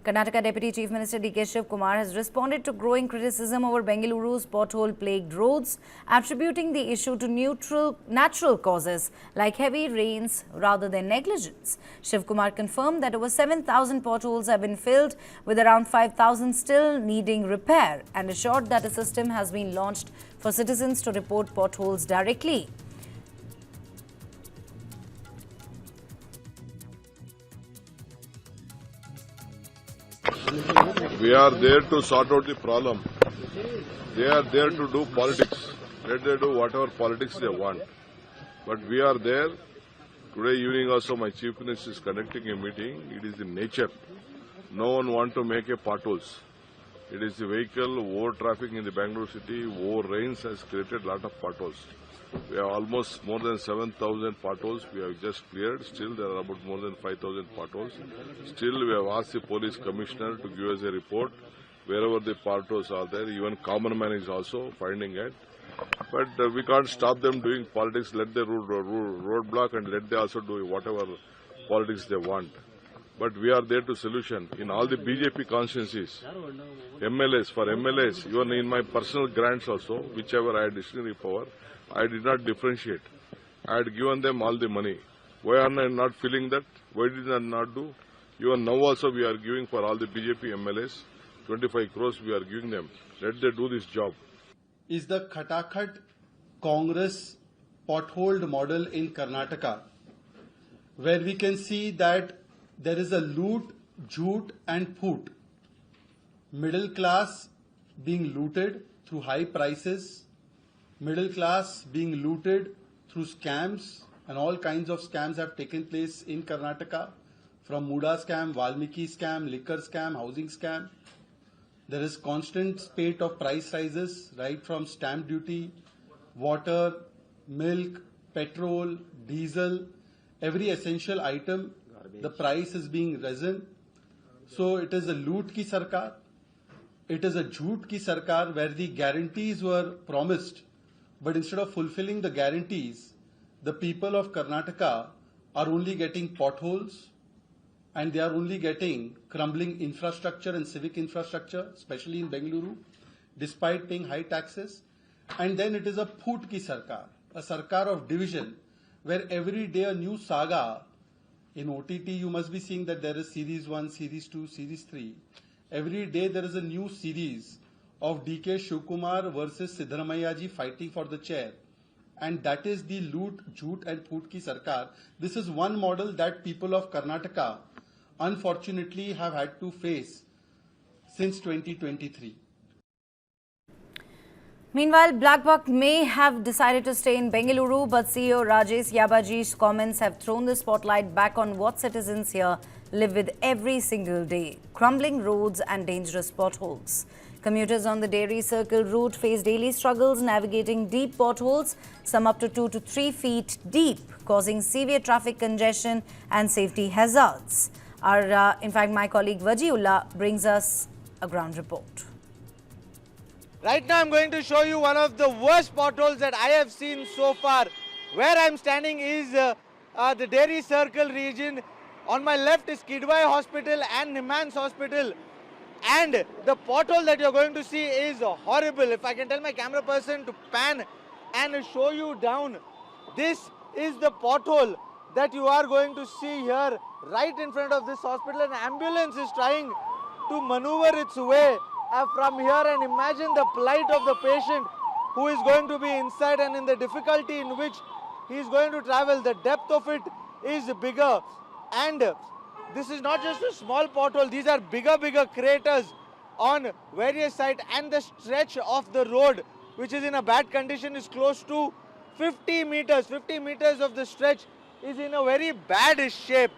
Karnataka Deputy Chief Minister D.K. Shivkumar has responded to growing criticism over Bengaluru's pothole-plagued roads, attributing the issue to natural causes like heavy rains rather than negligence. Shivkumar confirmed that over 7,000 potholes have been filled, with around 5,000 still needing repair, and assured that a system has been launched for citizens to report potholes directly. We are there to sort out the problem. They are there to do politics. Let them do whatever politics they want. But we are there. Today evening also my Chief Minister is conducting a meeting. It is in nature. No one wants to make a potholes. It is the vehicle, over traffic in the Bangalore city, over rains has created a lot of potholes. We have almost more than 7,000 potholes we have just cleared. Still there are about more than 5,000 potholes. Still we have asked the police commissioner to give us a report wherever the potholes are there. Even common man is also finding it. But we can't stop them doing politics. Let the roadblock and let them also do whatever politics they want. But we are there to solution in all the BJP constituencies. MLAs, for MLAs, even in my personal grants also, whichever I had discretionary power, I did not differentiate. I had given them all the money. Why am I not feeling that? Why did I not do? Even now also we are giving for all the BJP MLAs, 25 crores we are giving them. Let them do this job. Is the Khatakhat Congress potholed model in Karnataka, where we can see that there is a loot, jute and phoot. Middle class being looted through high prices, middle class being looted through scams, and all kinds of scams have taken place in Karnataka, from Muda scam, Valmiki scam, liquor scam, housing scam. There is constant spate of price rises, right from stamp duty, water, milk, petrol, diesel, every essential item, the price is being risen. So it is a loot ki sarkar, it is a jhoot ki sarkar, where the guarantees were promised, but instead of fulfilling the guarantees, the people of Karnataka are only getting potholes, and they are only getting crumbling infrastructure and civic infrastructure, especially in Bengaluru, despite paying high taxes. And then it is a phoot ki sarkar, a sarkar of division, where every day a new saga. In OTT, you must be seeing that there is Series 1, Series 2, Series 3. Every day there is a new series of D.K. Shivkumar versus Siddaramaiah ji fighting for the chair. And that is the loot, jhoot and phoot ki sarkar. This is one model that people of Karnataka unfortunately have had to face since 2023. Meanwhile, Black Buck may have decided to stay in Bengaluru, but CEO Rajesh Yabaji's comments have thrown the spotlight back on what citizens here live with every single day: crumbling roads and dangerous potholes. Commuters on the Dairy Circle route face daily struggles navigating deep potholes, some up to 2 to 3 feet deep, causing severe traffic congestion and safety hazards. In fact, my colleague Wajiullah brings us a ground report. Right now I'm going to show you one of the worst potholes that I have seen so far. Where I'm standing is the Dairy Circle region. On my left is Kidwai Hospital and Nimans Hospital. And the pothole that you're going to see is horrible. If I can tell my camera person to pan and show you down. This is the pothole that you are going to see here right in front of this hospital. An ambulance is trying to maneuver its way from here, and imagine the plight of the patient who is going to be inside and in the difficulty in which he is going to travel. The depth of it is bigger, and this is not just a small pothole, these are bigger craters on various sides, and the stretch of the road, which is in a bad condition, is close to 50 meters. 50 meters of the stretch is in a very bad shape.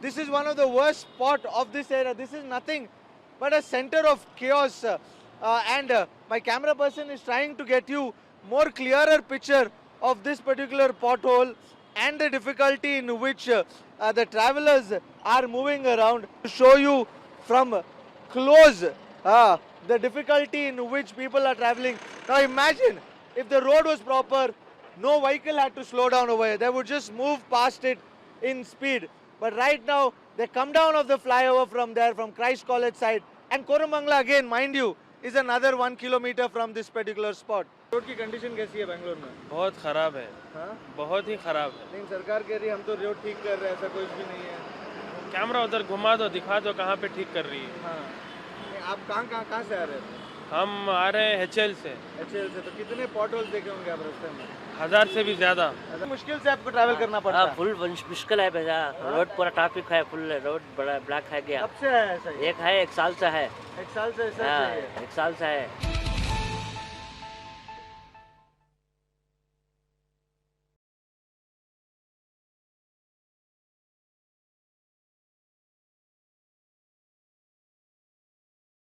This is one of the worst spots of this area. This is nothing but a center of chaos, and my camera person is trying to get you more clearer picture of this particular pothole and the difficulty in which the travelers are moving around. To show you from close the difficulty in which people are traveling. Now imagine if the road was proper, no vehicle had to slow down over here. They would just move past it in speed. But right now, they come down of the flyover from there, from Christ College side. And Koramangala again, mind you, is another 1 kilometer from this particular spot. Road की condition कैसी है बेंगलोर में? बहुत खराब है, हाँ? बहुत ही खराब है। लेकिन सरकार कह रही है हम तो रोड ठीक कर रहे हैं, ऐसा कुछ भी नहीं है। कैमरा उधर घुमा दो, दिखा दो कहाँ पे ठीक कर रही है। हाँ। नहीं, आप कहाँ से आ रहे हैं? हम आ रहे हैं HL से। HL से। तो कितने पॉट होल्स देखे होंगे आप रास्ते में? 1000 से भी ज्यादा। मुश्किल से आपको ट्रैवल करना पड़ता है। फुल मुश्किल है भैया, रोड पूरा ट्रैफिक है, फुल रोड बड़ा ब्लैक है गया। कब से है ऐसा? एक है 1 साल से है। 1 साल से ऐसा हाँ, चाहिए। 1 साल से है।